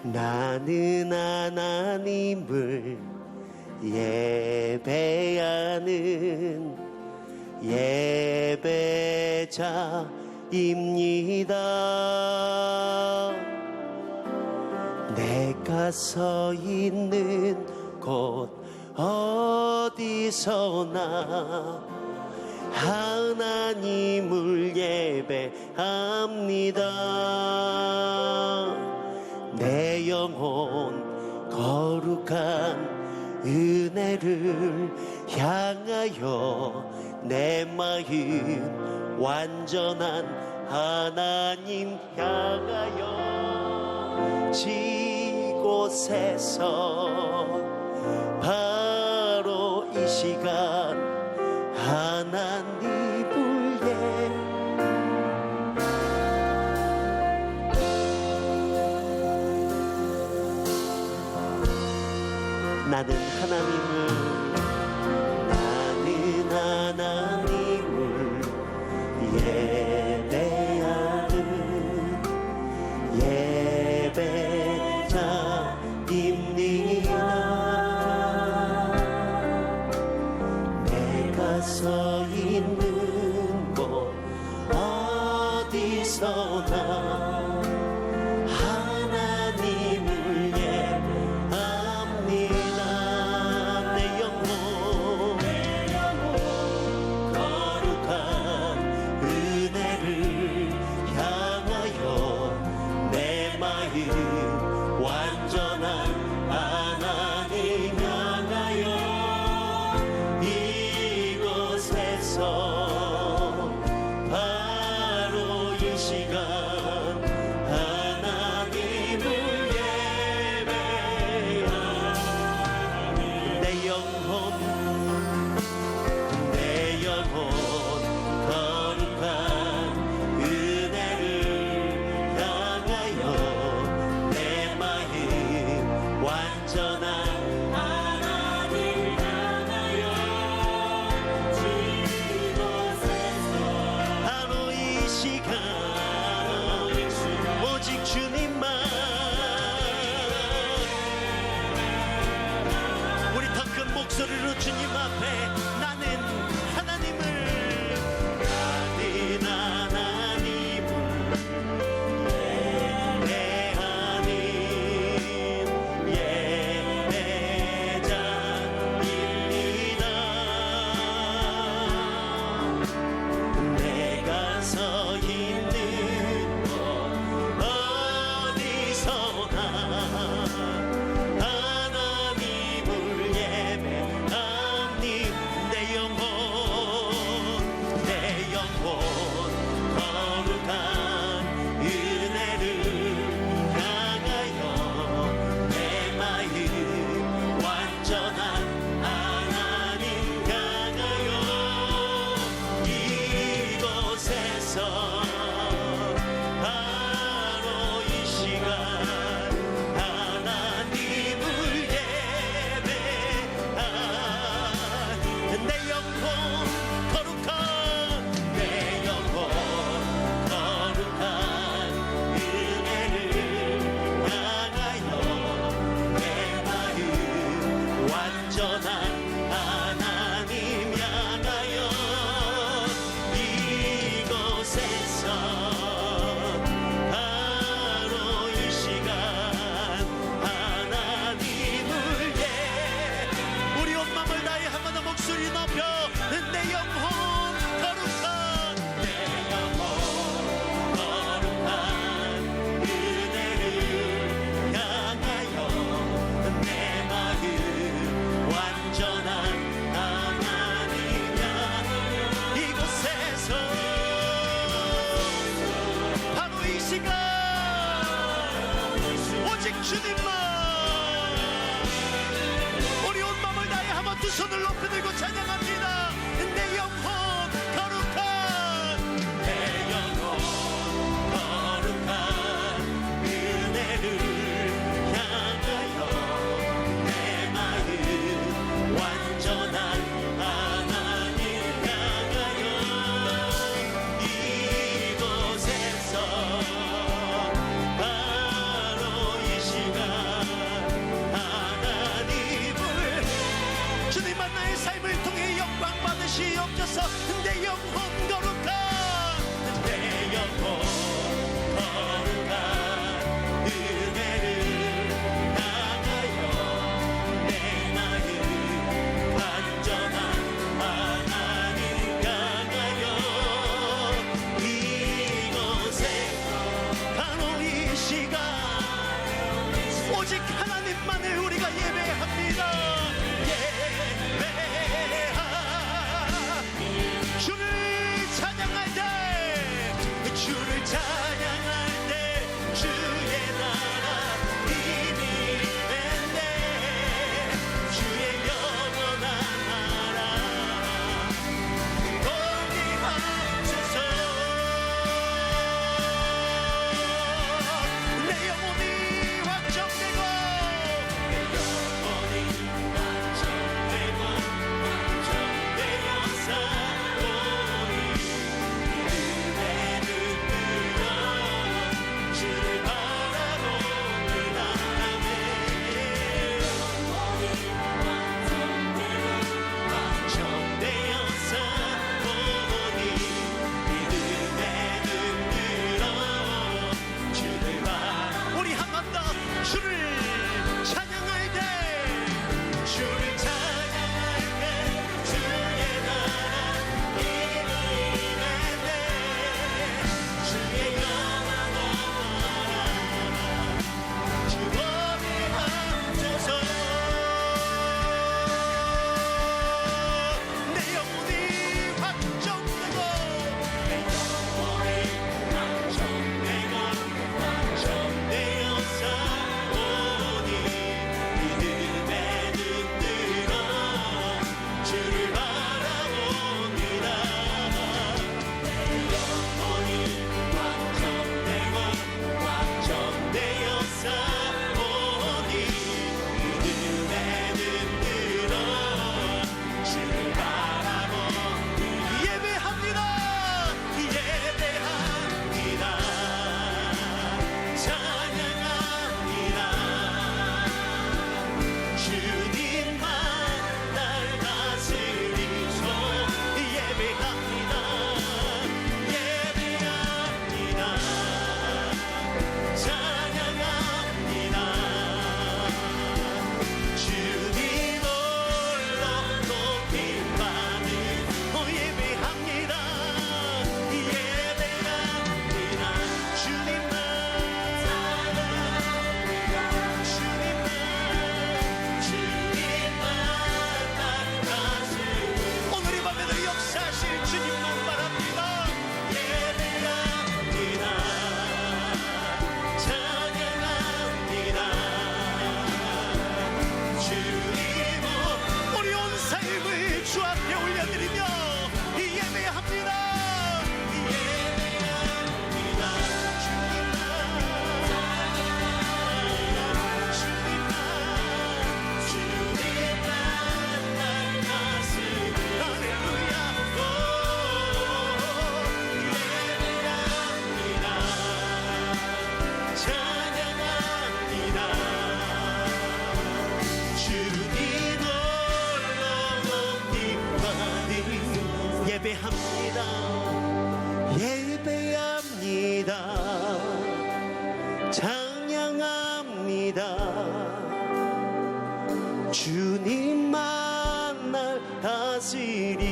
나는 하나님을 예배하는 예배자입니다. 내가 서 있는 곳 어디서나 하나님을 예배합니다. 내 영혼 거룩한 은혜를 향하여 내 마음 완전한 하나님 향하여 지곳에서 바로 이 시간 하나님을 나는 하나님을 예배하는 예배자입니다. 내가 서 있는 곳 어디서나 하나님을 예배합니다. 내 영혼 거룩한 은혜를 향하여 내 마음 완전한 하나님 향하여 이곳에서 바로 이 시간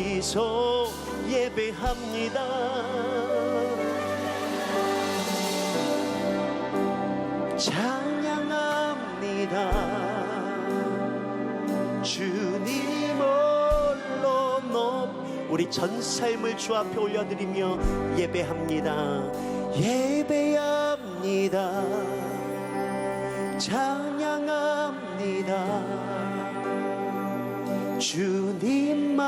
우리서 예배합니다. 찬양합니다. 주님 홀로 우리 전 삶을 주 앞에 올려드리며 예배합니다. 예배합니다. 찬양합니다. 주님만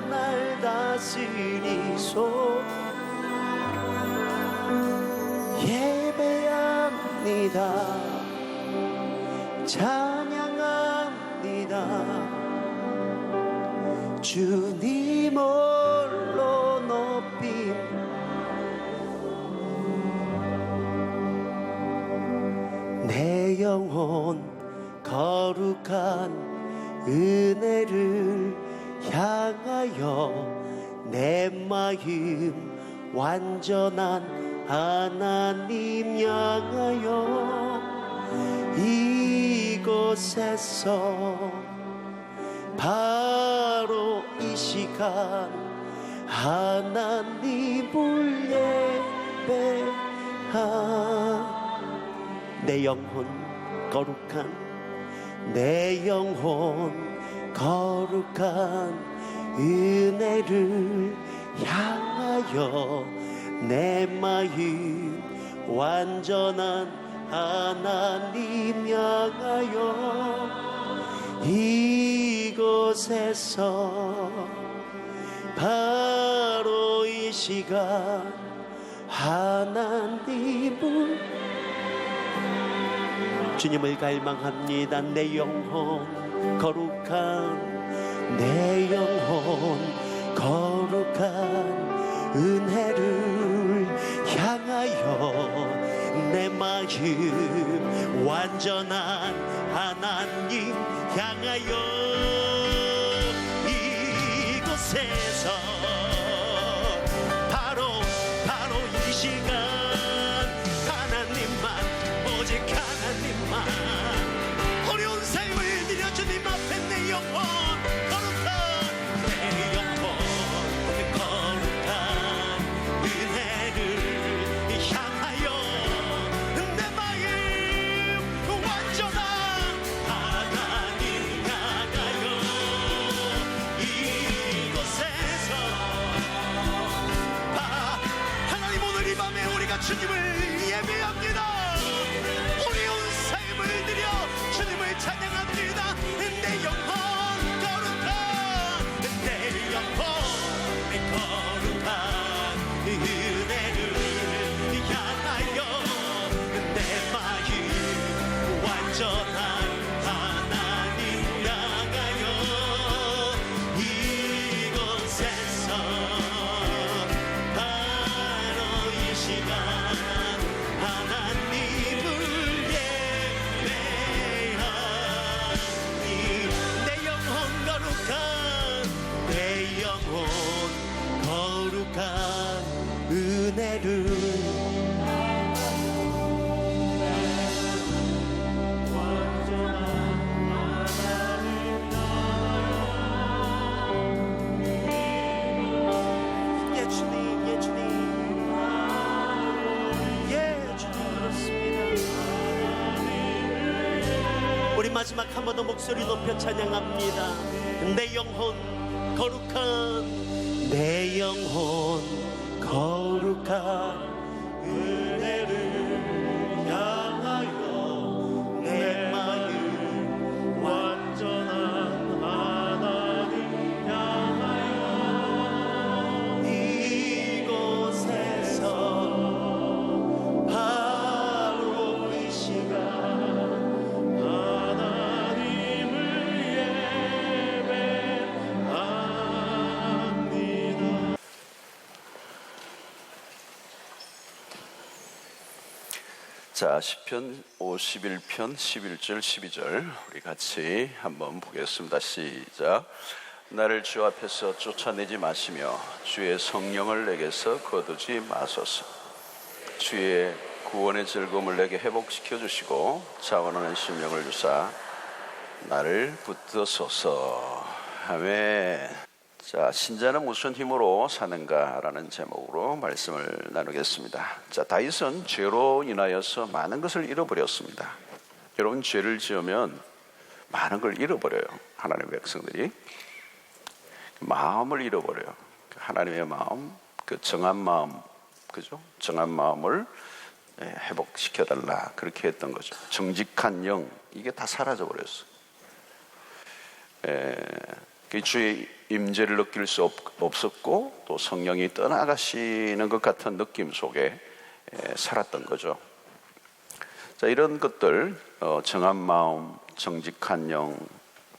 날 다스리소. 예배합니다. 찬양합니다. 주님 홀로 높임. 내 영혼 거룩한 은혜를 향하여 내 마음 완전한 하나님 향하여 이곳에서 바로 이 시간 하나님을 예배하. 내 영혼 거룩한 내 영혼 거룩한 은혜를 향하여 내 마음 완전한 하나님 향하여 이곳에서 바로 이 시간 하나님을 주님을 갈망합니다. 내 영혼 거룩한 내 영혼 거룩한 은혜를 향하여 내 마음 완전한 하나님 향하여 이곳에서 바로 이 시간 하나님만 오직 하나님만 어려운 삶을 드려 주님 앞에 내 영혼 거룩한 내 영혼 거룩한 은혜를 향하여 내 마음 완전한 하나님 향하여 이곳에서 하나님 오늘 이 밤에 우리가 주님을 예배합니다. 어려운 삶을 드려 주님을 찬양합니다. 내 영혼 거룩한 내 영혼 거룩한 은혜를 향하여 내 마음 완전한 하나님 향하여 이곳에서 바로 이 시간 하나님을 예배하니 내 영혼 거룩한 내 영혼 거룩한 은혜를 예 주님 예 주님 예 주님 그렇습니다. 우리 마지막 한 번 더 목소리 높여 찬양합니다. 내 영혼 거룩한 내 영혼 거룩한 은혜를 향하여 내 마음 완전한 하나님 향하여 이곳에서 바로 이 시간 하나님을 예배합니다. 자, 시편 51편 11절 12절 우리 같이 한번 보겠습니다. 시작. 나를 주 앞에서 쫓아내지 마시며 주의 성령을 내게서 거두지 마소서. 주의 구원의 즐거움을 내게 회복시켜 주시고 자원하는 심령을 주사 나를 붙드소서. 아멘. 자, 신자는 무슨 힘으로 사는가라는 제목으로 말씀을 나누겠습니다. 자, 다윗은 죄로 인하여서 많은 것을 잃어버렸습니다. 여러분, 죄를 지으면 많은 걸 잃어버려요. 하나님의 백성들이 마음을 잃어버려요. 하나님의 마음, 그 정한 마음, 그죠? 정한 마음을 회복시켜달라, 그렇게 했던 거죠. 정직한 영, 이게 다 사라져 버렸어요. 주의 임재를 느낄 수 없었고, 또 성령이 떠나가시는 것 같은 느낌 속에 살았던 거죠. 자, 이런 것들, 정한 마음, 정직한 영,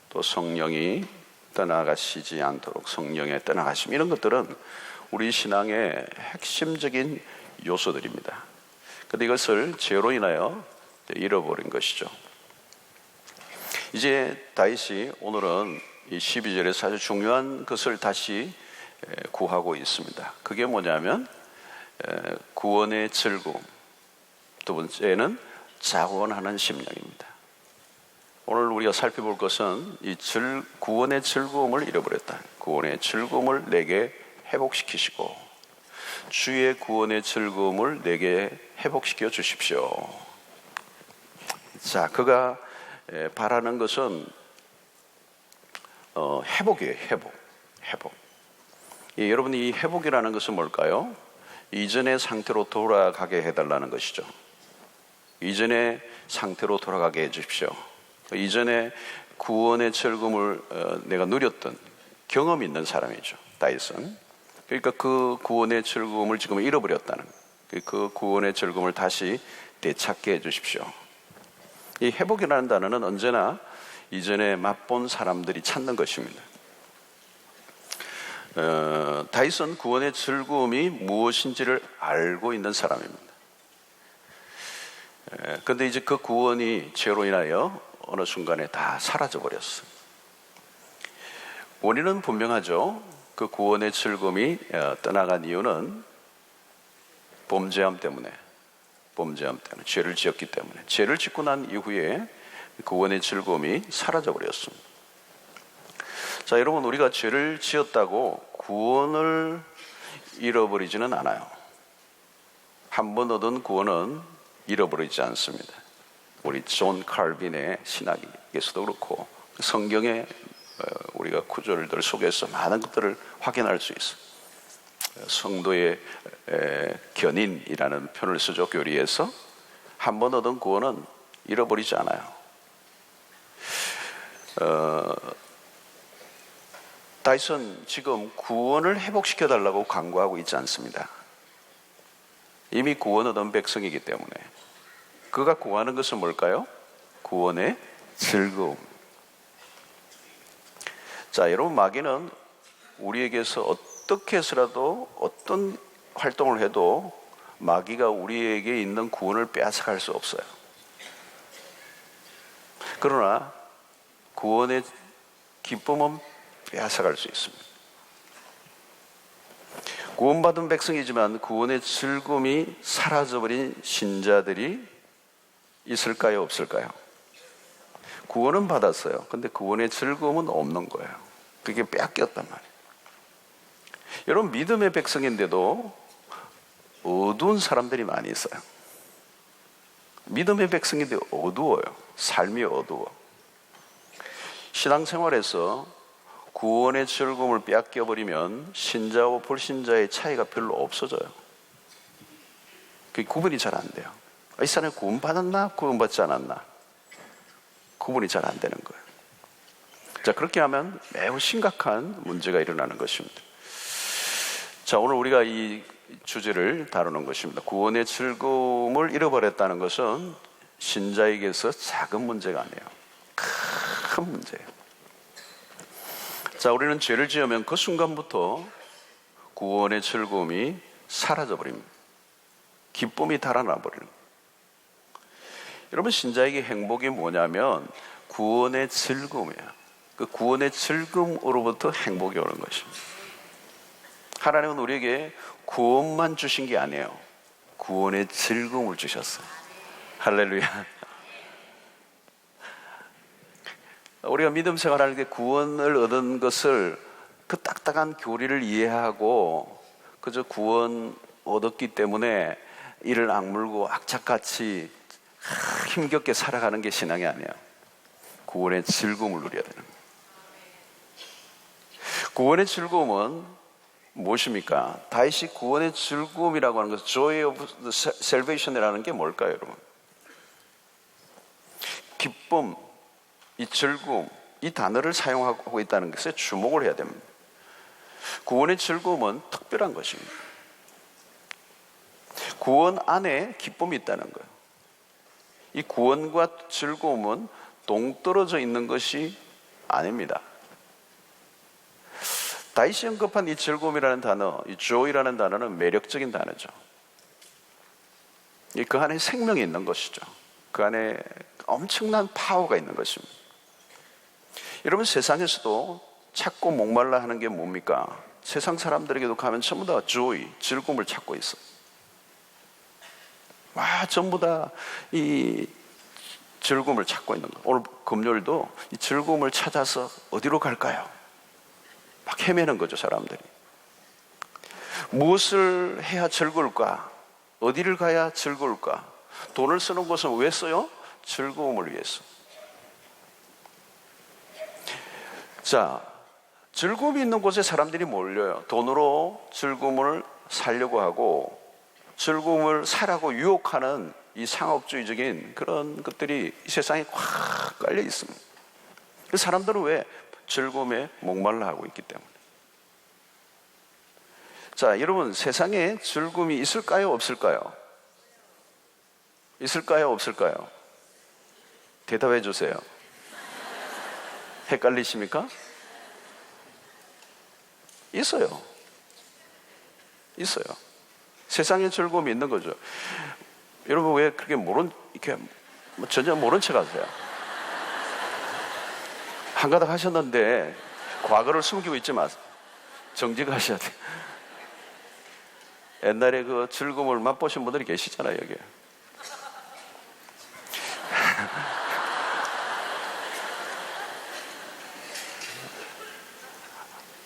또 성령이 떠나가시지 않도록 성령의 떠나가심, 이런 것들은 우리 신앙의 핵심적인 요소들입니다. 그런데 이것을 죄로 인하여 잃어버린 것이죠. 이제 다윗이 오늘은 이 12절에서 아주 중요한 것을 다시 구하고 있습니다. 그게 뭐냐면 구원의 즐거움, 두 번째는 자원하는 심령입니다. 오늘 우리가 살펴볼 것은 이 구원의 즐거움을 잃어버렸다. 구원의 즐거움을 내게 회복시키시고 주의 구원의 즐거움을 내게 회복시켜 주십시오. 자, 그가 바라는 것은 회복이에요. 회복. 여러분, 이 회복이라는 것은 뭘까요? 이전의 상태로 돌아가게 해달라는 것이죠. 이전의 상태로 돌아가게 해주십시오. 이전에 구원의 즐거움을 내가 누렸던 경험이 있는 사람이죠, 다윗은. 그러니까 그 구원의 즐거움을 지금 잃어버렸다는, 그 구원의 즐거움을 다시 되찾게 해주십시오. 이 회복이라는 단어는 언제나 이전에 맛본 사람들이 찾는 것입니다. 다윗은 구원의 즐거움이 무엇인지를 알고 있는 사람입니다. 그런데 이제 그 구원이 죄로 인하여 어느 순간에 다 사라져 버렸어요. 원인은 분명하죠. 그 구원의 즐거움이 떠나간 이유는 범죄함 때문에, 죄를 지었기 때문에, 죄를 짓고 난 이후에 구원의 즐거움이 사라져 버렸습니다. 자, 여러분, 우리가 죄를 지었다고 구원을 잃어버리지는 않아요. 한 번 얻은 구원은 잃어버리지 않습니다. 우리 존 칼빈의 신학에서도 그렇고 성경의 우리가 구절들 속에서 많은 것들을 확인할 수 있어요. 성도의 견인이라는 표현을 쓰죠, 교리에서. 한 번 얻은 구원은 잃어버리지 않아요. 다윗은 지금 구원을 회복시켜달라고 간구하고 있지 않습니다. 이미 구원 얻은 백성이기 때문에. 그가 구하는 것은 뭘까요? 구원의 즐거움. 자, 여러분, 마귀는 우리에게서 어떻게 해서라도 어떤 활동을 해도 마귀가 우리에게 있는 구원을 빼앗아갈 수 없어요. 그러나 구원의 기쁨은 빼앗아갈 수 있습니다. 구원받은 백성이지만 구원의 즐거움이 사라져버린 신자들이 있을까요, 없을까요? 구원은 받았어요. 근데 구원의 즐거움은 없는 거예요. 그게 뺏겼단 말이에요. 여러분, 믿음의 백성인데도 어두운 사람들이 많이 있어요. 믿음의 백성인데 어두워요. 삶이 어두워. 신앙생활에서 구원의 즐거움을 뺏겨버리면 신자와 불신자의 차이가 별로 없어져요. 그게 구분이 잘 안 돼요. 이 사람이 구원받았나, 구원받지 않았나, 구분이 잘 안 되는 거예요. 자, 그렇게 하면 매우 심각한 문제가 일어나는 것입니다. 자, 오늘 우리가 이 주제를 다루는 것입니다. 구원의 즐거움을 잃어버렸다는 것은 신자에게서 작은 문제가 아니에요. 큰 문제예요. 자, 우리는 죄를 지으면 그 순간부터 구원의 즐거움이 사라져 버립니다. 기쁨이 달아나 버리는 거예요. 여러분, 신자에게 행복이 뭐냐면 구원의 즐거움이에요. 그 구원의 즐거움으로부터 행복이 오는 것입니다. 하나님은 우리에게 구원만 주신 게 아니에요. 구원의 즐거움을 주셨어요. 할렐루야. 우리가 믿음 생활할 때 구원을 얻은 것을 그 딱딱한 교리를 이해하고 그저 구원 얻었기 때문에 이를 악물고 악착같이 힘겹게 살아가는 게 신앙이 아니야. 구원의 즐거움을 누려야 되는 거야. 구원의 즐거움은 무엇입니까? 다윗이 구원의 즐거움이라고 하는 것은 Joy of Salvation이라는 게 뭘까요, 여러분? 기쁨, 이 즐거움, 이 단어를 사용하고 있다는 것에 주목을 해야 됩니다. 구원의 즐거움은 특별한 것입니다. 구원 안에 기쁨이 있다는 거예요. 이 구원과 즐거움은 동떨어져 있는 것이 아닙니다. 다윗이 언급한 이 즐거움이라는 단어, 이 joy라는 단어는 매력적인 단어죠. 그 안에 생명이 있는 것이죠. 그 안에 엄청난 파워가 있는 것입니다. 여러분, 세상에서도 찾고 목말라 하는 게 뭡니까? 세상 사람들에게도 가면 전부 다 joy, 즐거움을 찾고 있어. 전부 다 이 즐거움을 찾고 있는 거예요. 오늘 금요일도 이 즐거움을 찾아서 어디로 갈까요? 막 헤매는 거죠, 사람들이. 무엇을 해야 즐거울까? 어디를 가야 즐거울까? 돈을 쓰는 것은 왜 써요? 즐거움을 위해서. 자, 즐거움이 있는 곳에 사람들이 몰려요. 돈으로 즐거움을 살려고 하고 즐거움을 사라고 유혹하는 이 상업주의적인 그런 것들이 이 세상에 꽉 깔려 있습니다. 그 사람들은 왜? 즐거움에 목말라 하고 있기 때문에. 자, 여러분, 세상에 즐거움이 있을까요? 없을까요? 있을까요? 없을까요? 대답해 주세요. 헷갈리십니까? 있어요. 있어요. 세상에 즐거움이 있는 거죠. 여러분, 왜 그렇게 이렇게 전혀 모른 척 하세요? 한가닥 하셨는데 과거를 숨기고 있지 마세요. 정직하셔야 돼요. 옛날에 그 즐거움을 맛보신 분들이 계시잖아요, 여기.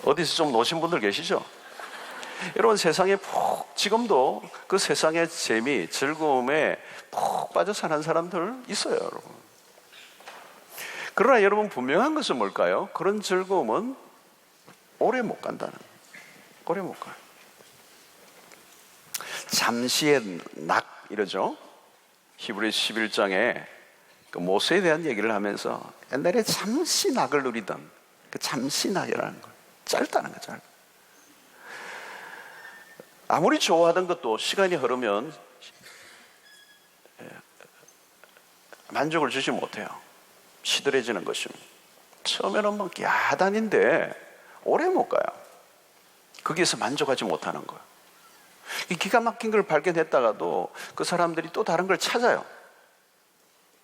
어디서 좀 노신 분들 계시죠? 여러분, 세상에 지금도 그 세상의 재미, 즐거움에 푹 빠져 사는 사람들 있어요, 여러분. 그러나 여러분, 분명한 것은 뭘까요? 그런 즐거움은 오래 못 간다는 거예요. 오래 못 가요. 잠시의 낙, 이러죠. 히브리서 11장에 그 모세에 대한 얘기를 하면서 옛날에 잠시 낙을 누리던 그 잠시 낙이라는 걸, 짧다는 거죠. 아무리 좋아하던 것도 시간이 흐르면 만족을 주지 못해요. 시들해지는 것입니다. 처음에는 막 야단인데 오래 못 가요. 거기에서 만족하지 못하는 거예요. 이 기가 막힌 걸 발견했다가도 그 사람들이 또 다른 걸 찾아요.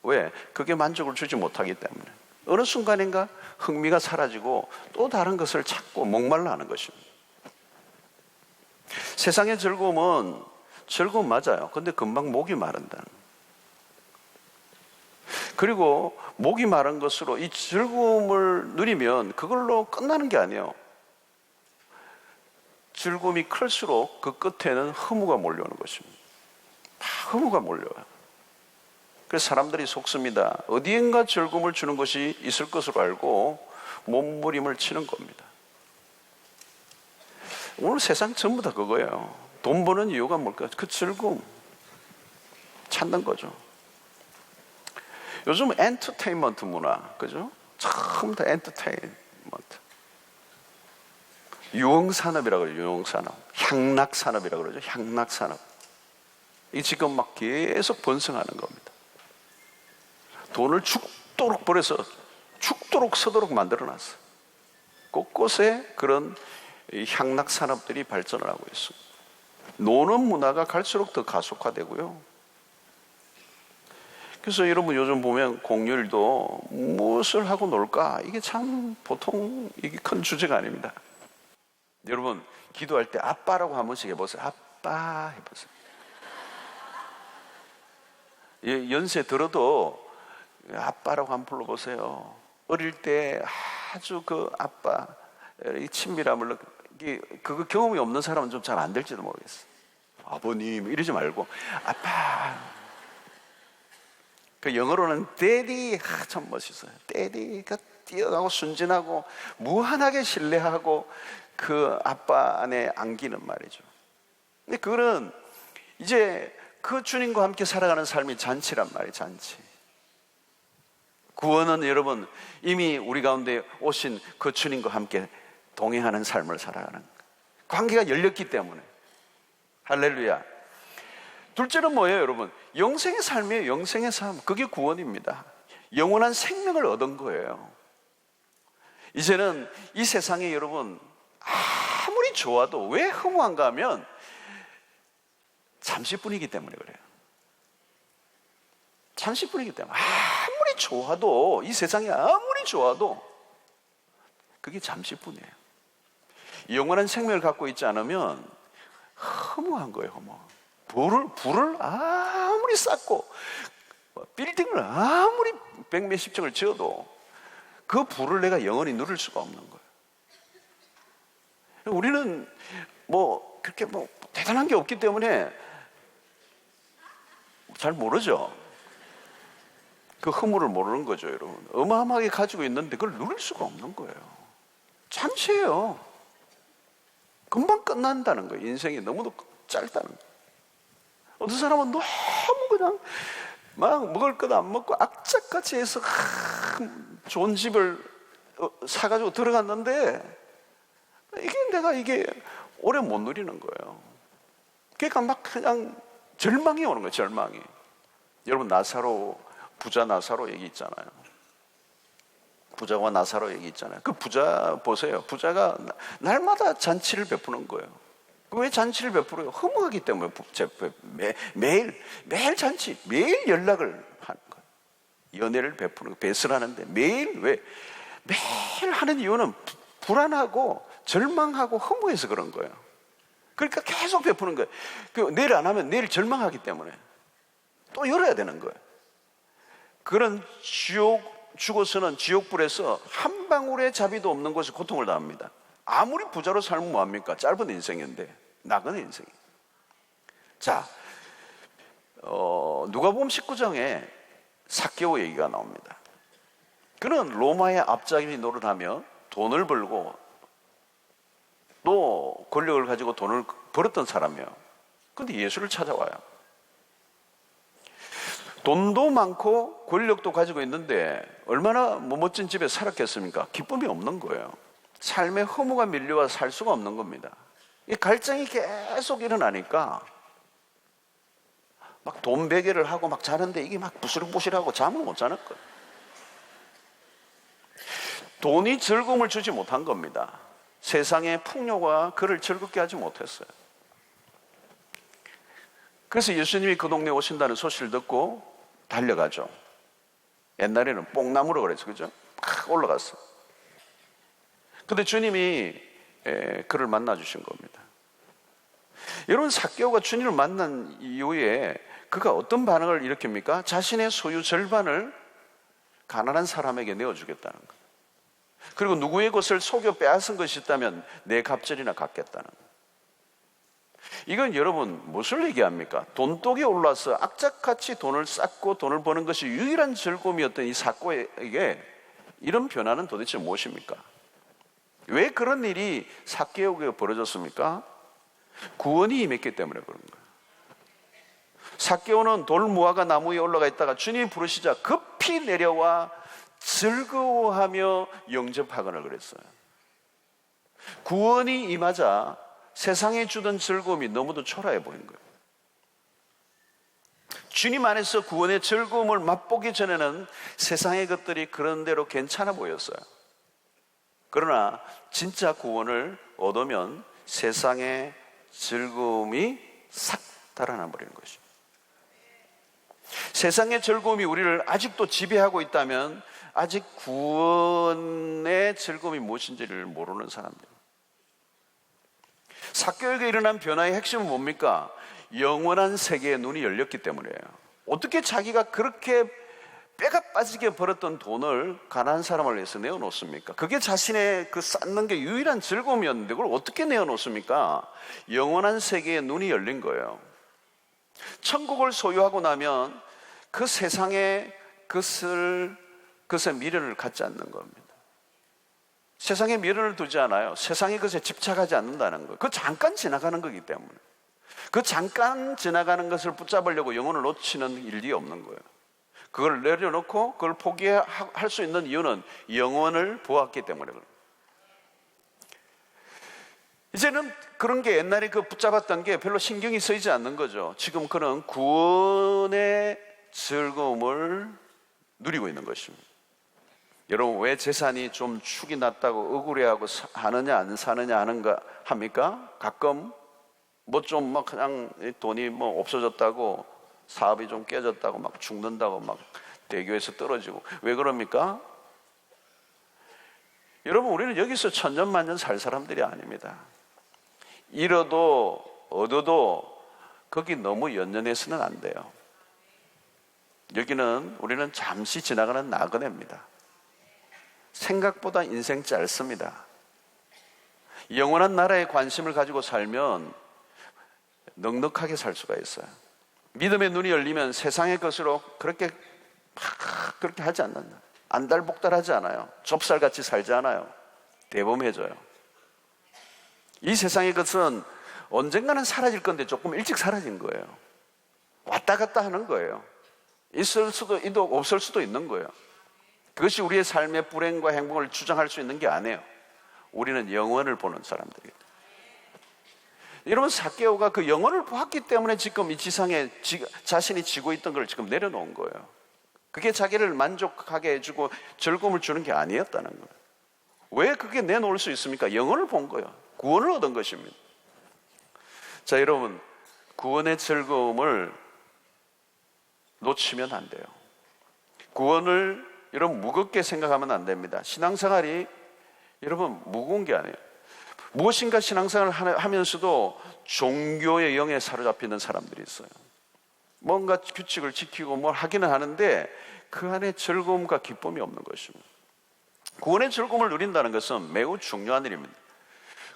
왜? 그게 만족을 주지 못하기 때문에. 어느 순간인가 흥미가 사라지고 또 다른 것을 찾고 목말라 하는 것입니다. 세상의 즐거움은 즐거움 맞아요. 근데 금방 목이 마른다는. 그리고 목이 마른 것으로 이 즐거움을 누리면 그걸로 끝나는 게 아니에요. 즐거움이 클수록 그 끝에는 허무가 몰려오는 것입니다. 허무가 몰려와요. 그래서 사람들이 속습니다. 어디엔가 즐거움을 주는 것이 있을 것으로 알고 몸부림을 치는 겁니다. 오늘 세상 전부 다 그거예요. 돈 버는 이유가 뭘까? 그 즐거움 찾는 거죠. 요즘 엔터테인먼트 문화, 그죠? 전부 다 엔터테인먼트. 유흥산업이라고 그러죠. 유흥산업. 향락산업이라고 그러죠. 향락산업. 이게 지금 막 계속 번성하는 겁니다. 돈을 죽도록 벌여서 죽도록 서도록 만들어놨어요. 곳곳에 그런 향락산업들이 발전을 하고 있습니다. 노는 문화가 갈수록 더 가속화되고요. 그래서 여러분, 요즘 보면 공휴일도 무엇을 하고 놀까? 이게 참 보통 이게 큰 주제가 아닙니다. 여러분, 기도할 때 아빠라고 한 번씩 해보세요. 아빠 해보세요. 연세 들어도 아빠라고 한번 불러보세요. 어릴 때 아주 그 아빠 이 친밀함을 그거 경험이 없는 사람은 좀 잘 안 될지도 모르겠어요. 아버님 이러지 말고 아빠. 그 영어로는 daddy, 참 멋있어요. daddy가 뛰어가고 순진하고 무한하게 신뢰하고 그 아빠 안에 안기는 말이죠. 근데 그거는 이제 그 주님과 함께 살아가는 삶이 잔치란 말이에요. 잔치. 구원은 여러분 이미 우리 가운데 오신 그 주님과 함께 동행하는 삶을 살아가는 관계가 열렸기 때문에. 할렐루야. 둘째는 뭐예요, 여러분? 영생의 삶이에요. 영생의 삶. 그게 구원입니다. 영원한 생명을 얻은 거예요. 이제는 이 세상에 여러분 아무리 좋아도 왜 허무한가 하면 잠시뿐이기 때문에 그래요. 잠시뿐이기 때문에. 아무리 좋아도, 이 세상이 아무리 좋아도 그게 잠시뿐이에요. 영원한 생명을 갖고 있지 않으면 허무한 거예요. 허무. 불을 아무리 쌓고 빌딩을 아무리 백몇십 층을 지어도 그 불을 내가 영원히 누릴 수가 없는 거예요. 우리는 뭐 그렇게 뭐 대단한 게 없기 때문에 잘 모르죠. 그 허물을 모르는 거죠, 여러분. 어마어마하게 가지고 있는데 그걸 누릴 수가 없는 거예요. 잠시예요. 금방 끝난다는 거예요. 인생이 너무도 짧다는 거예요. 어떤 사람은 너무 그냥 막 먹을 것 안 먹고 악착같이 해서 좋은 집을 사가지고 들어갔는데 이게 오래 못 누리는 거예요. 그러니까 막 그냥 절망이 오는 거예요. 절망이. 여러분 나사로, 부자 나사로 얘기 있잖아요. 부자와 나사로 얘기 있잖아요. 그 부자 보세요. 부자가 날마다 잔치를 베푸는 거예요. 왜 잔치를 베풀어요? 허무하기 때문에. 매일 잔치, 매일 연락을 하는 거예요. 연애를 베푸는 거예요. 배설을 하는데 매일 하는 이유는 불안하고 절망하고 허무해서 그런 거예요. 그러니까 계속 베푸는 거예요. 내일 안 하면 내일 절망하기 때문에 또 열어야 되는 거예요. 그런 죽어서는 지옥불에서 한 방울의 자비도 없는 곳에 고통을 당합니다. 아무리 부자로 살면 뭐합니까? 짧은 인생인데, 나그네 인생이. 자, 누가복음 19장에 삭개오 얘기가 나옵니다. 그는 로마의 앞잡이 노릇하며 돈을 벌고 또 권력을 가지고 돈을 벌었던 사람이에요. 그런데 예수를 찾아와요. 돈도 많고 권력도 가지고 있는데 얼마나 멋진 집에 살았겠습니까? 기쁨이 없는 거예요. 삶의 허무가 밀려와 살 수가 없는 겁니다. 이 갈증이 계속 일어나니까 막 돈 베개를 하고 막 자는데 이게 막 부스럭부스럭하고 잠을 못 자는 거예요. 돈이 즐거움을 주지 못한 겁니다. 세상의 풍요가 그를 즐겁게 하지 못했어요. 그래서 예수님이 그 동네에 오신다는 소식을 듣고 달려가죠. 옛날에는 뽕나무로 그랬죠, 그죠? 막 올라갔어. 근데 주님이 그를 만나 주신 겁니다. 여러분, 삭개오가 주님을 만난 이후에 그가 어떤 반응을 일으킵니까? 자신의 소유 절반을 가난한 사람에게 내어주겠다는 거예요. 그리고 누구의 것을 속여 빼앗은 것이 있다면 내 갑절이나 갚겠다는 거예요. 이건 여러분 무엇을 얘기합니까? 돈독에 올라서 악착같이 돈을 쌓고 돈을 버는 것이 유일한 즐거움이었던 이 삭개오에게 이런 변화는 도대체 무엇입니까? 왜 그런 일이 삭개오에게 벌어졌습니까? 구원이 임했기 때문에 그런 거예요. 삭개오는 돌무화과 나무 위에 올라가 있다가 주님이 부르시자 급히 내려와 즐거워하며 영접하거나 그랬어요. 구원이 임하자 세상에 주던 즐거움이 너무도 초라해 보인 거예요. 주님 안에서 구원의 즐거움을 맛보기 전에는 세상의 것들이 그런 대로 괜찮아 보였어요. 그러나 진짜 구원을 얻으면 세상의 즐거움이 싹 달아나 버리는 것이죠. 세상의 즐거움이 우리를 아직도 지배하고 있다면 아직 구원의 즐거움이 무엇인지를 모르는 사람들. 삭개오에게 일어난 변화의 핵심은 뭡니까? 영원한 세계의 눈이 열렸기 때문이에요. 어떻게 자기가 그렇게 뼈가 빠지게 벌었던 돈을 가난한 사람을 위해서 내어놓습니까? 그게 자신의 그 쌓는 게 유일한 즐거움이었는데 그걸 어떻게 내어놓습니까? 영원한 세계에 눈이 열린 거예요. 천국을 소유하고 나면 그 세상에 그것에 미련을 갖지 않는 겁니다. 세상에 미련을 두지 않아요. 세상에 그것에 집착하지 않는다는 거예요. 그 잠깐 지나가는 거기 때문에. 그 잠깐 지나가는 것을 붙잡으려고 영혼을 놓치는 일이 없는 거예요. 그걸 내려놓고 그걸 포기할 수 있는 이유는 영원을 보았기 때문에 그래요. 이제는 그런 게 옛날에 그 붙잡았던 게 별로 신경이 쓰이지 않는 거죠. 지금 그는 구원의 즐거움을 누리고 있는 것입니다. 여러분, 왜 재산이 좀 축이 났다고 억울해하고 하느냐 안 사느냐 하는가 합니까? 가끔 뭐 좀 막 그냥 돈이 뭐 없어졌다고, 사업이 좀 깨졌다고, 막 죽는다고, 막 대교에서 떨어지고. 왜 그럽니까? 여러분, 우리는 여기서 천년만년 살 사람들이 아닙니다. 잃어도 얻어도 거기 너무 연연해서는 안 돼요. 여기는 우리는 잠시 지나가는 나그네입니다. 생각보다 인생 짧습니다. 영원한 나라에 관심을 가지고 살면 넉넉하게 살 수가 있어요. 믿음의 눈이 열리면 세상의 것으로 그렇게 하지 않는다. 안달복달하지 않아요. 좁쌀같이 살지 않아요. 대범해져요. 이 세상의 것은 언젠가는 사라질 건데 조금 일찍 사라진 거예요. 왔다 갔다 하는 거예요. 있을 수도 없을 수도 있는 거예요. 그것이 우리의 삶의 불행과 행복을 주장할 수 있는 게 아니에요. 우리는 영원을 보는 사람들이에요. 여러분, 삭개오가 그 영혼을 보았기 때문에 지금 이 지상에 자신이 지고 있던 걸 지금 내려놓은 거예요. 그게 자기를 만족하게 해주고 즐거움을 주는 게 아니었다는 거예요. 왜 그게 내놓을 수 있습니까? 영혼을 본 거예요. 구원을 얻은 것입니다. 자, 여러분, 구원의 즐거움을 놓치면 안 돼요. 구원을 여러분 무겁게 생각하면 안 됩니다. 신앙생활이 여러분 무거운 게 아니에요. 무엇인가 신앙생활을 하면서도 종교의 영에 사로잡히는 사람들이 있어요. 뭔가 규칙을 지키고 뭘 하기는 하는데 그 안에 즐거움과 기쁨이 없는 것입니다. 구원의 즐거움을 누린다는 것은 매우 중요한 일입니다.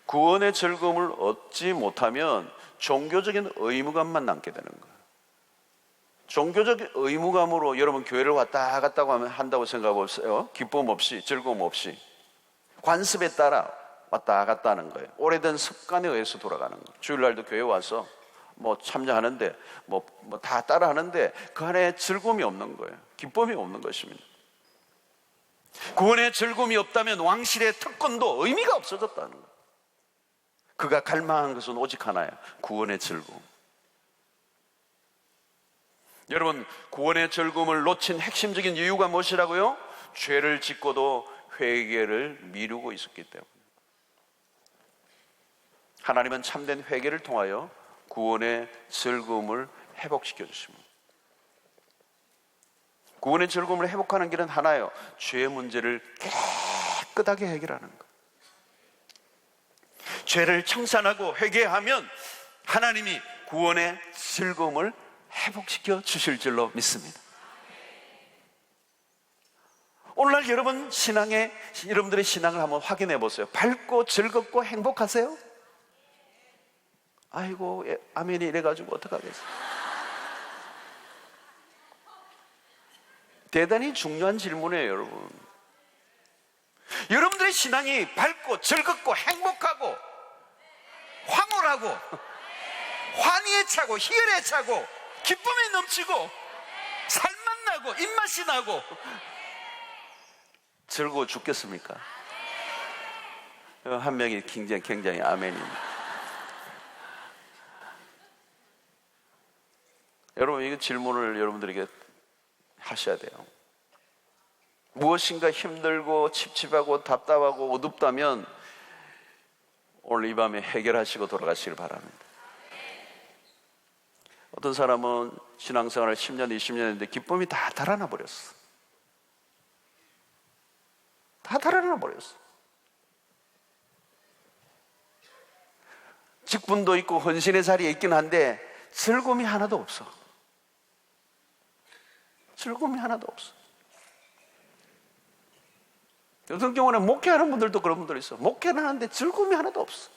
구원의 즐거움을 얻지 못하면 종교적인 의무감만 남게 되는 거예요. 종교적 의무감으로 여러분 교회를 왔다 갔다 한다고 생각해보세요. 기쁨 없이, 즐거움 없이 관습에 따라 왔다 갔다 하는 거예요. 오래된 습관에 의해서 돌아가는 거예요. 주일날도 교회 와서 뭐 참여하는데 뭐 다 따라 하는데 그 안에 즐거움이 없는 거예요. 기쁨이 없는 것입니다. 구원의 즐거움이 없다면 왕실의 특권도 의미가 없어졌다는 거예요. 그가 갈망한 것은 오직 하나예요. 구원의 즐거움. 여러분, 구원의 즐거움을 놓친 핵심적인 이유가 무엇이라고요? 죄를 짓고도 회개를 미루고 있었기 때문에. 하나님은 참된 회개를 통하여 구원의 즐거움을 회복시켜 주십니다. 구원의 즐거움을 회복하는 길은 하나예요. 죄의 문제를 깨끗하게 해결하는 것. 죄를 청산하고 회개하면 하나님이 구원의 즐거움을 회복시켜 주실 줄로 믿습니다. 오늘날 여러분들의 신앙을 한번 확인해 보세요. 밝고 즐겁고 행복하세요? 아이고, 아멘이 이래가지고 어떡하겠어요? 대단히 중요한 질문이에요, 여러분. 여러분들의 신앙이 밝고 즐겁고 행복하고 황홀하고 환희에 차고 희열에 차고 기쁨에 넘치고 살맛 나고 입맛이 나고 즐거워 죽겠습니까? 한 명이 굉장히 아멘입니다. 여러분, 이 질문을 여러분들에게 하셔야 돼요. 무엇인가 힘들고 찝찝하고 답답하고 어둡다면 오늘 이 밤에 해결하시고 돌아가시길 바랍니다. 어떤 사람은 신앙생활을 10년, 20년 했는데 기쁨이 다 달아나 버렸어. 다 달아나 버렸어. 직분도 있고 헌신의 자리에 있긴 한데 즐거움이 하나도 없어. 즐거움이 하나도 없어. 어떤 경우는 목회하는 분들도 그런 분들 있어. 목회는 하는데 즐거움이 하나도 없어.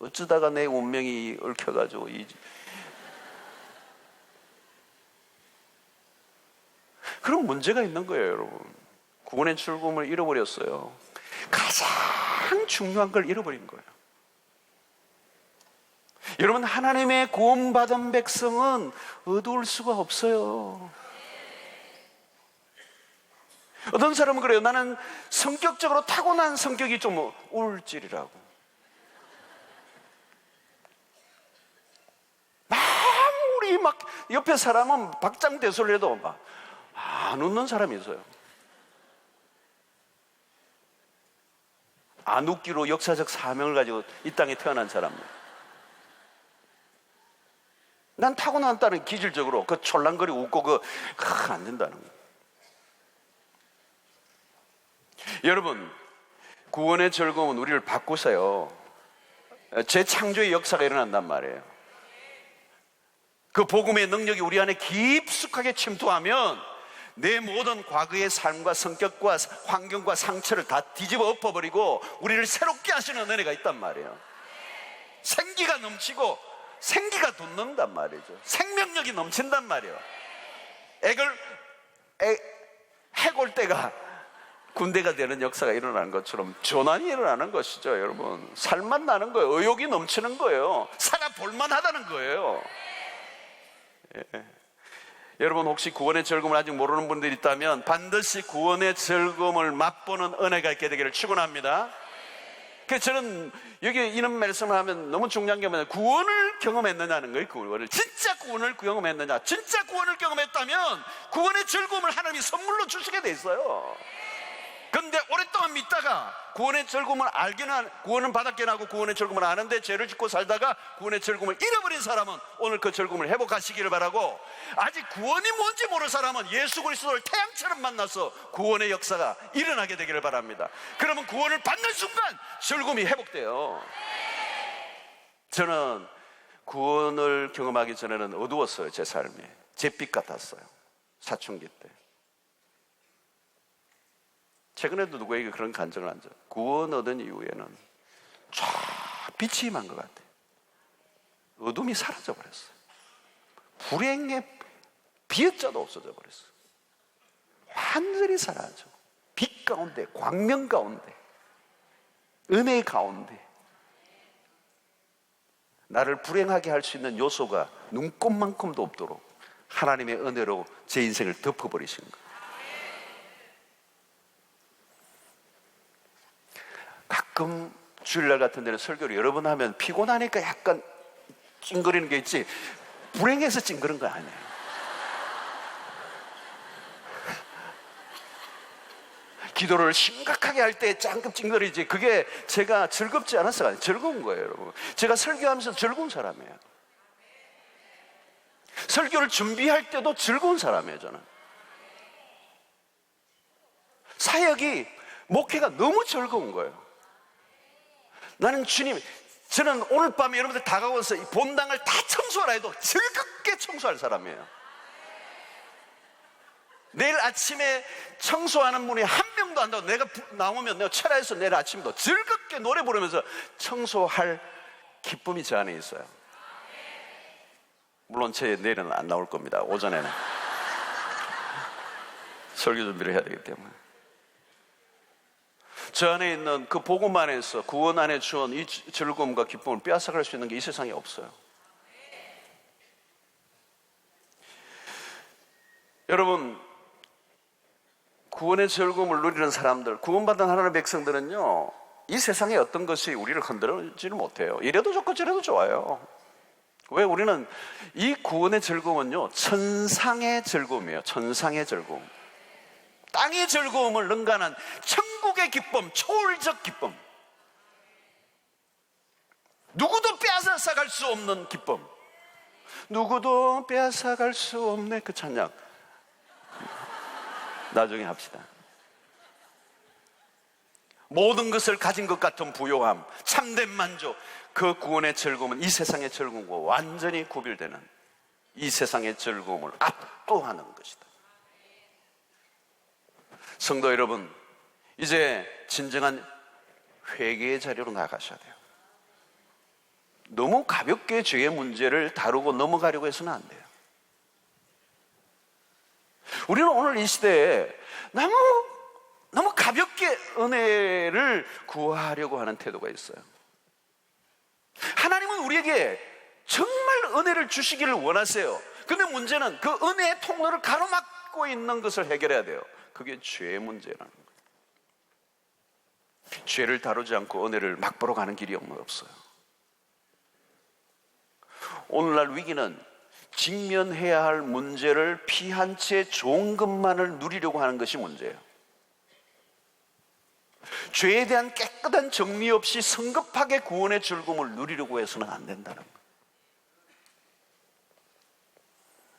어쩌다가 내 운명이 얽혀가지고 그런 문제가 있는 거예요, 여러분. 구원의 즐거움을 잃어버렸어요. 가장 중요한 걸 잃어버린 거예요. 여러분, 하나님의 구원받은 백성은 어두울 수가 없어요. 어떤 사람은 그래요. 나는 성격적으로 타고난 성격이 좀 우울질이라고. 아무리 막 옆에 사람은 박장대소를 해도 막 안 웃는 사람이 있어요. 안 웃기로 역사적 사명을 가지고 이 땅에 태어난 사람들. 난 타고났다는 기질적으로 그 촐랑거리 웃고 안 된다는 거예요. 여러분, 구원의 즐거움은 우리를 바꾸세요. 재창조의 역사가 일어난단 말이에요. 그 복음의 능력이 우리 안에 깊숙하게 침투하면 내 모든 과거의 삶과 성격과 환경과 상처를 다 뒤집어 엎어버리고 우리를 새롭게 하시는 은혜가 있단 말이에요. 생기가 넘치고 생기가 돋는단 말이죠. 생명력이 넘친단 말이에요. 해골대가 군대가 되는 역사가 일어나는 것처럼 전환이 일어나는 것이죠. 여러분, 살만 나는 거예요. 의욕이 넘치는 거예요. 살아볼만 하다는 거예요. 예. 여러분, 혹시 구원의 즐거움을 아직 모르는 분들이 있다면 반드시 구원의 즐거움을 맛보는 은혜가 있게 되기를 축원합니다. 그래서 저는 여기 이런 말씀을 하면 너무 중요한 게 뭐냐면 구원을 경험했느냐는 거예요. 구원을 진짜 구원을 경험했느냐. 진짜 구원을 경험했다면 구원의 즐거움을 하나님이 선물로 주시게 돼 있어요. 그런데 오랫동안 믿다가 구원의 즐거움을 알기는, 구원은 받았긴 하고 구원의 즐거움을 아는데 죄를 짓고 살다가 구원의 즐거움을 잃어버린 사람은 오늘 그 즐거움을 회복하시기를 바라고, 아직 구원이 뭔지 모르는 사람은 예수 그리스도를 태양처럼 만나서 구원의 역사가 일어나게 되기를 바랍니다. 그러면 구원을 받는 순간 즐거움이 회복돼요. 저는 구원을 경험하기 전에는 어두웠어요. 제 삶이 잿빛 같았어요. 사춘기 때. 최근에도 누구에게 그런 간증을 한 적, 구원 얻은 이후에는 쫙 빛이 임한 것 같아요. 어둠이 사라져 버렸어요. 불행의 비어자도 없어져 버렸어요. 완전히 사라져. 빛 가운데, 광명 가운데, 은혜 가운데 나를 불행하게 할 수 있는 요소가 눈꼽만큼도 없도록 하나님의 은혜로 제 인생을 덮어버리신 거예요. 가끔 주일날 같은 데는 설교를 여러 번 하면 피곤하니까 약간 찡그리는 게 있지, 불행해서 찡그린 거 아니에요. 기도를 심각하게 할 때 짱끔 찡그리지, 그게 제가 즐겁지 않아서 아니에요. 즐거운 거예요, 여러분. 제가 설교하면서 즐거운 사람이에요. 설교를 준비할 때도 즐거운 사람이에요, 저는. 사역이, 목회가 너무 즐거운 거예요. 나는 주님, 저는 오늘 밤에 여러분들 다가와서 이 본당을 다 청소하라 해도 즐겁게 청소할 사람이에요. 내일 아침에 청소하는 분이 한 명도 안 나오고 내가 나오면 내가 철야에서 내일 아침도 즐겁게 노래 부르면서 청소할 기쁨이 제 안에 있어요. 물론 제 내일은 안 나올 겁니다. 오전에는 설교 준비를 해야 되기 때문에. 저 안에 있는 그 복음 안에서, 구원 안에 주온 이 즐거움과 기쁨을 빼앗아갈 수 있는 게 이 세상에 없어요. 여러분, 구원의 즐거움을 누리는 사람들, 구원받은 하나님의 백성들은요, 이 세상에 어떤 것이 우리를 흔들지를 못해요. 이래도 좋고 저래도 좋아요. 왜? 우리는 이 구원의 즐거움은요, 천상의 즐거움이에요. 천상의 즐거움. 땅의 즐거움을 능가하는 천국의 기쁨, 초월적 기쁨, 누구도 빼앗아갈 수 없는 기쁨, 누구도 빼앗아갈 수 없네. 그 찬양 나중에 합시다. 모든 것을 가진 것 같은 부요함, 참된 만족, 그 구원의 즐거움은 이 세상의 즐거움과 완전히 구별되는, 이 세상의 즐거움을 압도하는 것이다. 성도 여러분, 이제 진정한 회개의 자리로 나가셔야 돼요. 너무 가볍게 죄의 문제를 다루고 넘어가려고 해서는 안 돼요. 우리는 오늘 이 시대에 너무 가볍게 은혜를 구하려고 하는 태도가 있어요. 하나님은 우리에게 정말 은혜를 주시기를 원하세요. 근데 문제는 그 은혜의 통로를 가로막고 있는 것을 해결해야 돼요. 그게 죄의 문제라는 거예요. 죄를 다루지 않고 은혜를 맛보러 가는 길이 없어요. 오늘날 위기는 직면해야 할 문제를 피한 채 좋은 것만을 누리려고 하는 것이 문제예요. 죄에 대한 깨끗한 정리 없이 성급하게 구원의 즐거움을 누리려고 해서는 안 된다는 거예요.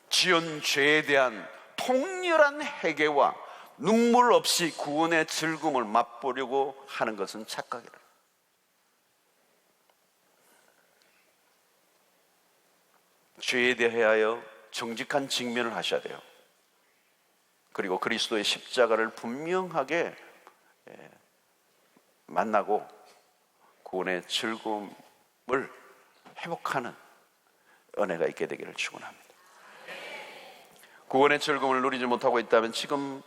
지은 죄에 대한 통렬한 회개와 눈물 없이 구원의 즐거움을 맛보려고 하는 것은 착각이다. 죄에 대하여 정직한 직면을 하셔야 돼요. 그리고 그리스도의 십자가를 분명하게 만나고 구원의 즐거움을 회복하는 은혜가 있게 되기를 축원합니다. 구원의 즐거움을 누리지 못하고 있다면 지금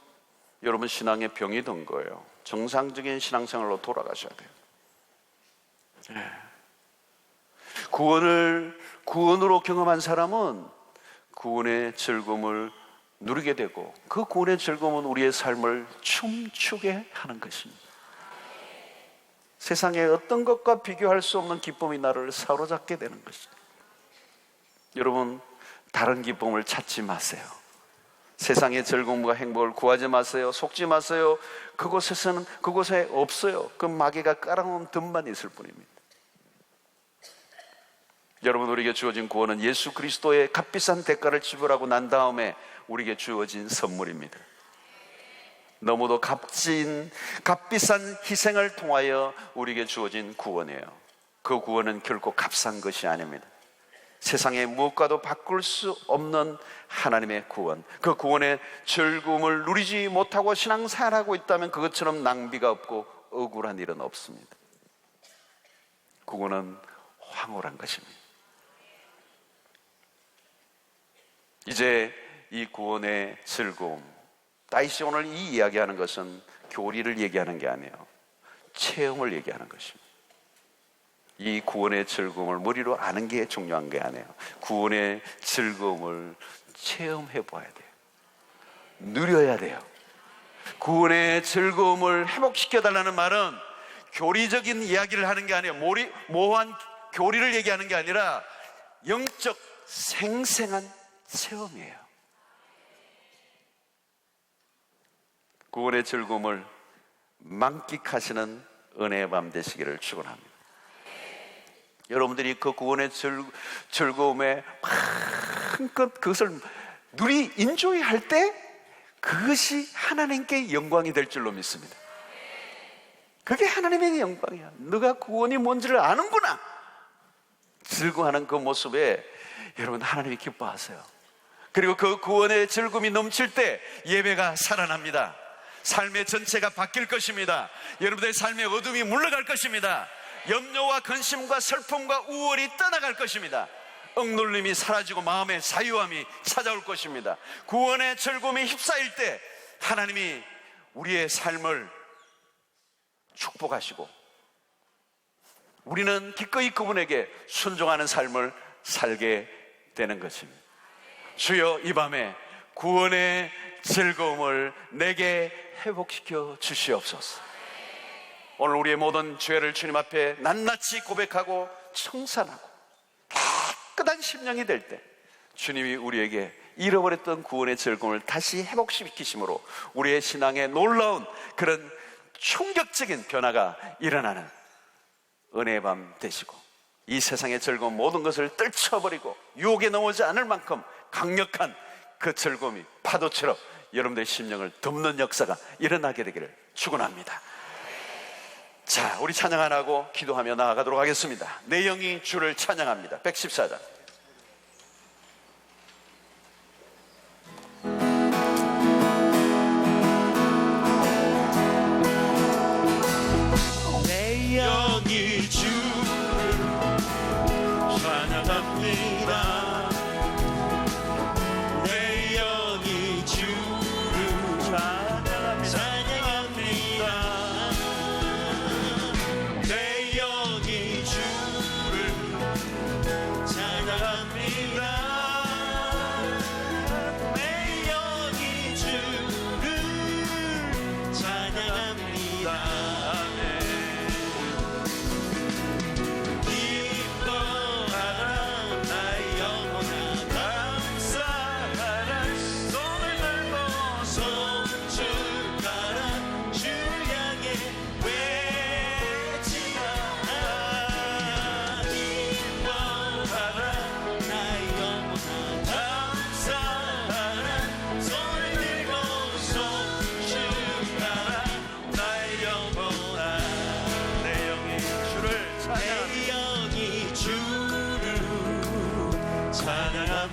여러분 신앙에 병이 든 거예요. 정상적인 신앙생활로 돌아가셔야 돼요. 구원으로 경험한 사람은 구원의 즐거움을 누리게 되고 그 구원의 즐거움은 우리의 삶을 춤추게 하는 것입니다. 세상의 어떤 것과 비교할 수 없는 기쁨이 나를 사로잡게 되는 것입니다. 여러분, 다른 기쁨을 찾지 마세요. 세상의 즐거움과 행복을 구하지 마세요. 속지 마세요. 그곳에 없어요. 그 마귀가 깔아놓은 덤만 있을 뿐입니다. 여러분, 우리에게 주어진 구원은 예수 그리스도의 값비싼 대가를 지불하고 난 다음에 우리에게 주어진 선물입니다. 너무도 값비싼 희생을 통하여 우리에게 주어진 구원이에요. 그 구원은 결코 값싼 것이 아닙니다. 세상의 무엇과도 바꿀 수 없는 하나님의 구원, 그 구원의 즐거움을 누리지 못하고 신앙생활하고 있다면 그것처럼 낭비가 없고 억울한 일은 없습니다. 구원은 황홀한 것입니다. 이제 이 구원의 즐거움, 다윗이 오늘 이 이야기하는 것은 교리를 얘기하는 게 아니에요. 체험을 얘기하는 것입니다. 이 구원의 즐거움을 머리로 아는 게 중요한 게 아니에요. 구원의 즐거움을 체험해 봐야 돼요. 누려야 돼요. 구원의 즐거움을 회복시켜달라는 말은 교리적인 이야기를 하는 게 아니에요. 모호한 교리를 얘기하는 게 아니라 영적 생생한 체험이에요. 구원의 즐거움을 만끽하시는 은혜의 밤 되시기를 축원합니다. 여러분들이 그 구원의 즐거움에 마음껏 그것을 인조이 할 때 그것이 하나님께 영광이 될 줄로 믿습니다. 그게 하나님의 영광이야. 너가 구원이 뭔지를 아는구나. 즐거워하는 그 모습에 여러분 하나님이 기뻐하세요. 그리고 그 구원의 즐거움이 넘칠 때 예배가 살아납니다. 삶의 전체가 바뀔 것입니다. 여러분들의 삶의 어둠이 물러갈 것입니다. 염려와 근심과 슬픔과 우월이 떠나갈 것입니다. 억눌림이 사라지고 마음의 자유함이 찾아올 것입니다. 구원의 즐거움이 휩싸일 때 하나님이 우리의 삶을 축복하시고 우리는 기꺼이 그분에게 순종하는 삶을 살게 되는 것입니다. 주여, 이 밤에 구원의 즐거움을 내게 회복시켜 주시옵소서. 오늘 우리의 모든 죄를 주님 앞에 낱낱이 고백하고 청산하고 깨끗한 심령이 될 때 주님이 우리에게 잃어버렸던 구원의 즐거움을 다시 회복시키심으로 우리의 신앙에 놀라운 그런 충격적인 변화가 일어나는 은혜의 밤 되시고 이 세상의 즐거운 모든 것을 떨쳐버리고 유혹에 넘어오지 않을 만큼 강력한 그 즐거움이 파도처럼 여러분들의 심령을 덮는 역사가 일어나게 되기를 축원합니다. 자, 우리 찬양 안 하고 기도하며 나아가도록 하겠습니다. 내 영이 주를 찬양합니다. 114장.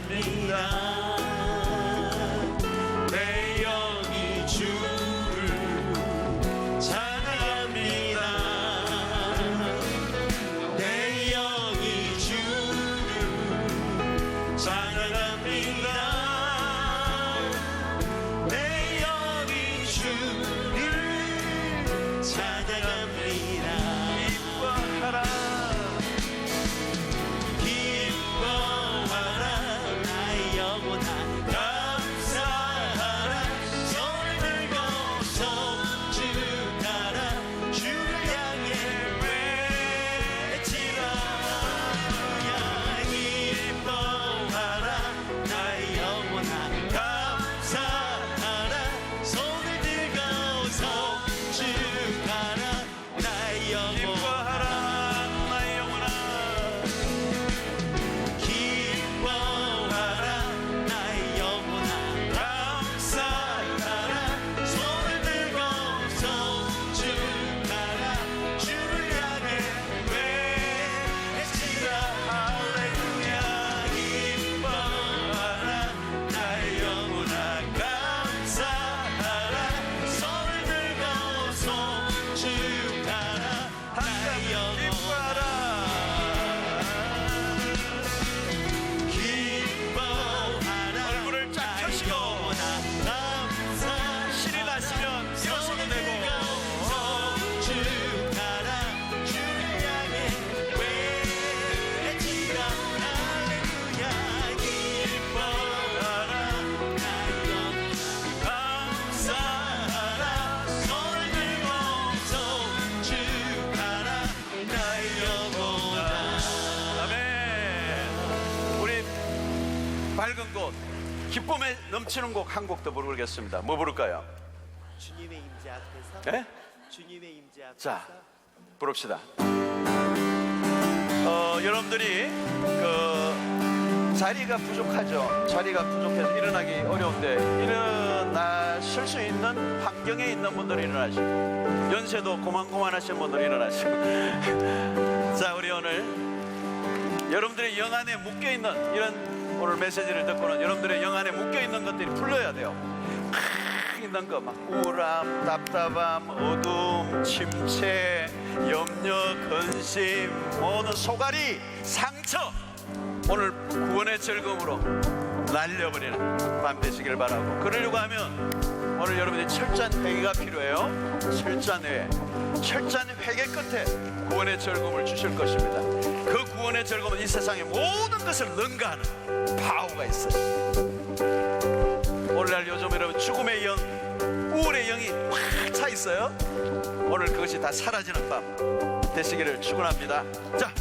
찬양합니다. 내 영이 주를 찬양합니다. 내 영이 주를 찬양합니다. 내 영이 주를 찬양합니다. 기뻐하라 기뻐하라 나의 영혼아 감사하라 손을 들고 송축하라 주를 향해 외치라 야 기뻐하라 나의 영혼아 감사하라 손을 들고 송축하라 나의 영혼아 기뻐하라 나의 영혼아 기뻐하라 나의 영혼아 감사하라 손을 들고 송축하라 주를 향해 외치라 할렐루야 기뻐하라 나의 영혼아 감사하라 손을 들고 송축하라 나의 영혼아 기뻐하라 얼굴을 쫙 펴시고 신이 나시면 일어서도 되고 송축하라 주를 향해 외치라 할렐루야 기뻐하라 나의 영혼아 감사하라 손을 들고 송축하라 나의 영혼아 아멘. 우리 밝은 곳, 기쁨에 넘치는 곡 한 곡 더 부르겠습니다. 뭐 부를까요? 주님의 임재 앞에서 예? 주님의 임재 앞에서 자, 부릅시다. 여러분들이 자리가 부족하죠. 자리가 부족해서 일어나기 어려운데 일어나실 수 있는 환경에 있는 분들이 일어나시고 연세도 고만고만하신 분들이 일어나시고 자, 우리 오늘 여러분들의 영 안에 묶여있는 이런 오늘 메시지를 듣고는 여러분들의 영 안에 묶여있는 것들이 풀려야 돼요. 있는 거 막 우울함, 답답함, 어둠, 침체, 염려, 근심, 모든 소갈이, 상처 오늘 구원의 즐거움으로 날려버리는 밤 되시길 바라고, 그러려고 하면 오늘 여러분이 철저한 회개가 필요해요. 철저한 회개 끝에 구원의 즐거움을 주실 것입니다. 그 구원의 즐거움은 이 세상의 모든 것을 능가하는 파워가 있어요. 오늘날 요즘 여러분 죽음의 영, 우울의 영이 확 차 있어요. 오늘 그것이 다 사라지는 밤 되시기를 축원합니다. 자,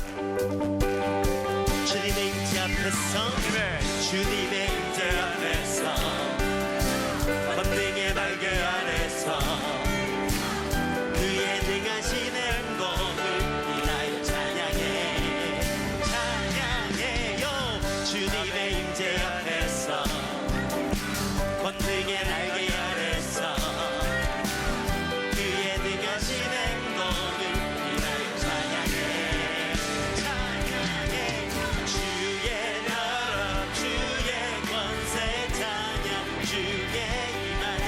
주님의 임재 앞에서 주님의 임재 앞에서 권능의 날개 아래서 그의 능하신 행동을 인하여 찬양해요. 주님의 임재 앞에서 권능의 날개 아래서 그의 능하신 행동을 인하여 찬양해 주의 나라 주의 권세 찬양 주의 임하네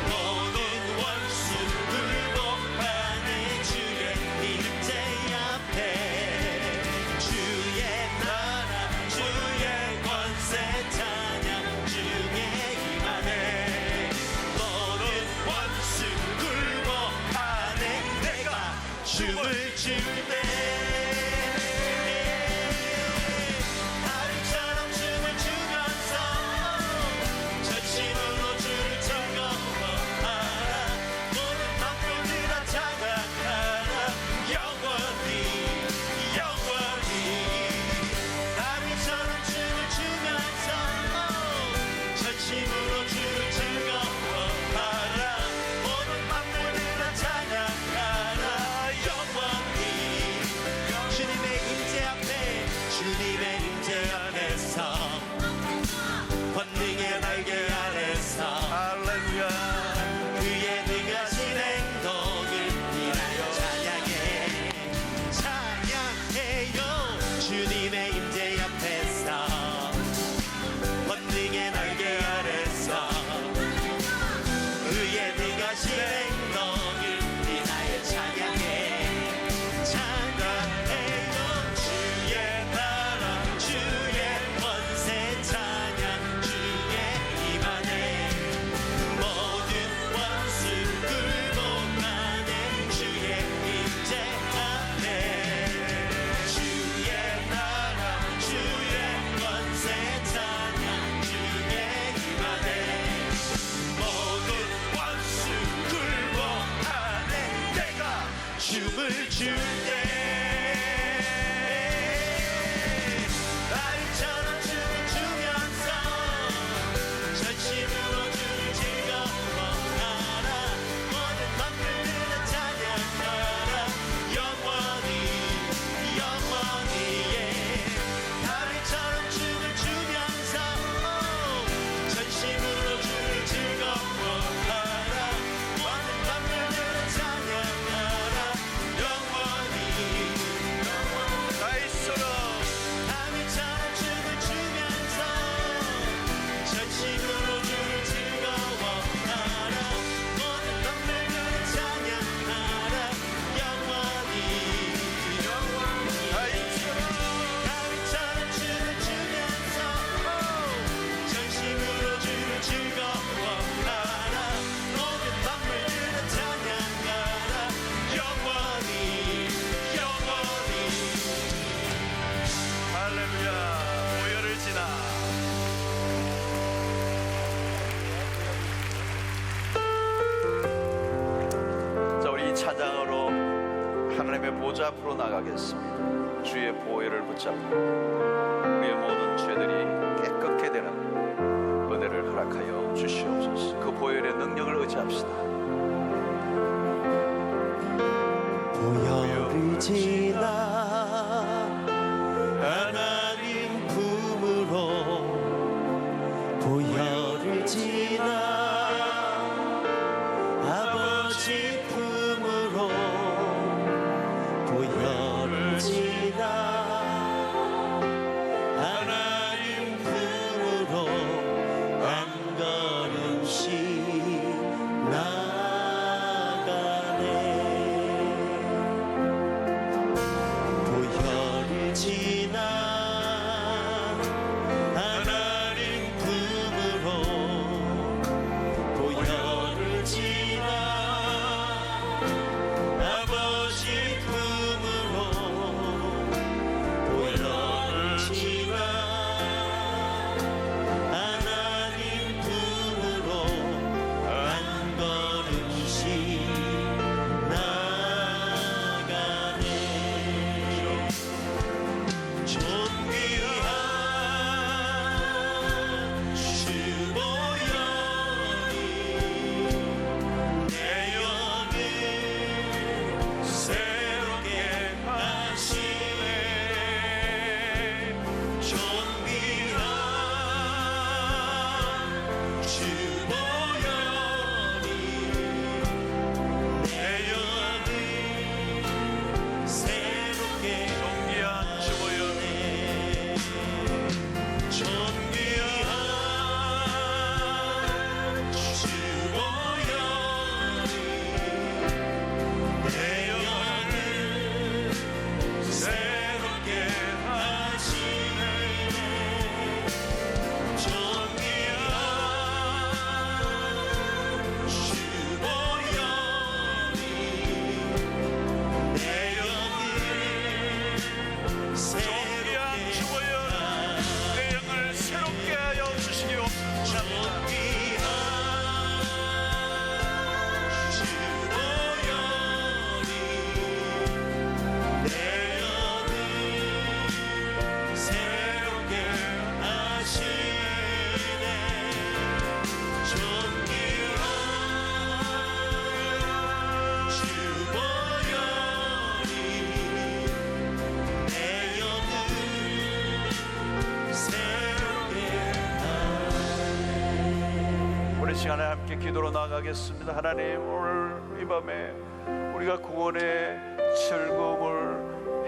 모든 원수 굴복하네 주의 임재 앞에 주의 나라 주의 권세 찬양 주의 임하네 모든 원수 굴복하네 내가 춤을 출때 다리처럼 춤을 추면서 전심으로 주를 즐거워하라 모든 맘들아 찬양하라 영원히 영원히 다리처럼 춤을 추면서 전심으로 주를 즐거워하라 모든 맘들아 찬양하라 영원히 주님의 임재 앞에 주님의 임재 안에서 권능의 날개 아래서 할렐루야. 그의 능하신 행동을 인하여 찬양해요 주님의 임재 앞에서 사장으로 하나님의 보좌 앞으로 나가겠습니다. 주의 보혈을 붙잡고 우리의 모든 죄들이 깨끗게 되는 은혜를 허락하여 주시옵소서. 그 보혈의 능력을 의지합시다. 보혈을 지나 하나님 품으로 보혈을 지나 아버지 품으로 보혈을 지나 하나님 품으로 한 걸음씩 나가네. 보혈을 지나 하나님 품으로 보혈을 지나 아버지 품으로 보혈을 지나 하나님 품으로 한 걸음씩 나가네. 존귀한 주 보혈이 내 영을 새롭게 하시네. 존귀한 주 보혈이 내 영을 새롭게 존귀한 주 보혈이 존귀한 주 보혈이 내 영을 새롭게 하시네. 존귀한 주 보혈이 내 영을 새롭게 내 영을 새롭게 하여 주시기옵소서. 존귀한 주 보혈이 내 영을 새롭게 하시네. 존귀한 주 보혈이 내 영을 새롭게 우리 시간에 함께 기도로 나가겠습니다. 하나님, 오늘 이 밤에 우리가 구원의 즐거움을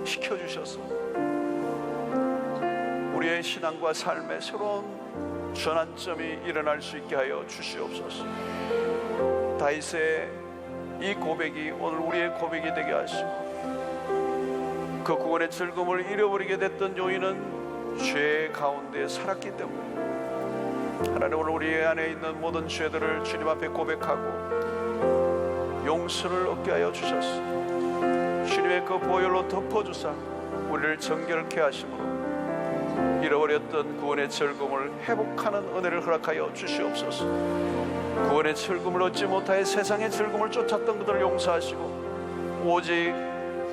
회복시켜 주셔서 우리의 신앙과 삶의 새로운 전환점이 일어날 수 있게 하여 주시옵소서. 다윗의 이 고백이 오늘 우리의 고백이 되게 하시고, 그 구원의 즐거움을 잃어버리게 됐던 요인은 죄 가운데 살았기 때문에 하나님, 오늘 우리 안에 있는 모든 죄들을 주님 앞에 고백하고 용서를 얻게 하여 주셨소. 주님의 그 보혈로 덮어주사 우리를 정결케 하심으로 잃어버렸던 구원의 즐거움을 회복하는 은혜를 허락하여 주시옵소서. 구원의 즐거움을 얻지 못하여 세상의 즐거움을 쫓았던 그들을 용서하시고 오직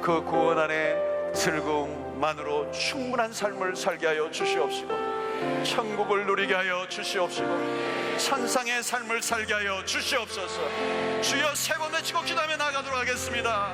그 구원 안에 즐거움만으로 충분한 삶을 살게 하여 주시옵시고, 천국을 누리게 하여 주시옵시고, 천상의 삶을 살게 하여 주시옵소서. 주여, 세 번 외치고 기도하며 나가도록 하겠습니다.